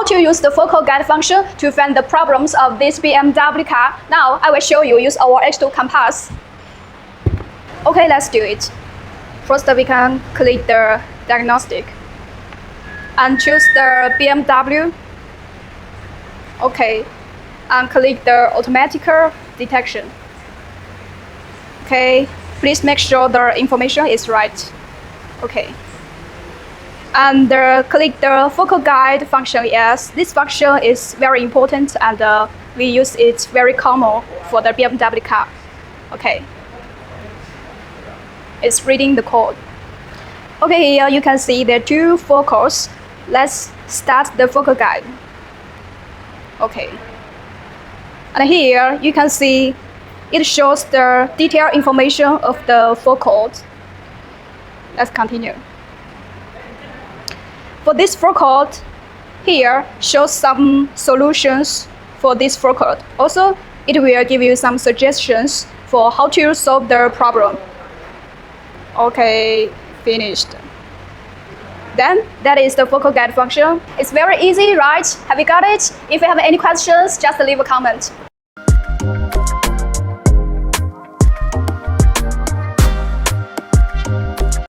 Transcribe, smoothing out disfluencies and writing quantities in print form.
how to use the focal guide function to find the problems of this BMW car. Now I will show you use our H2 compass. Okay, let's do it. First we can click the diagnostic and choose the BMW. Okay, and click the automatic detection. Okay, please make sure the information is right. Okay. And click the focal guide function. Yes, this function is very important and we use it very common for the BMW car. Okay. It's reading the code. Okay, here you can see the two focals. Let's start the focal guide. Okay. And here you can see it shows the detailed information of the focal. Let's continue. For this focal, here shows some solutions for this focal. Also, it will give you some suggestions for how to solve the problem. Okay, finished. Then that is the focal guide function. It's very easy, right? Have you got it? If you have any questions, just leave a comment.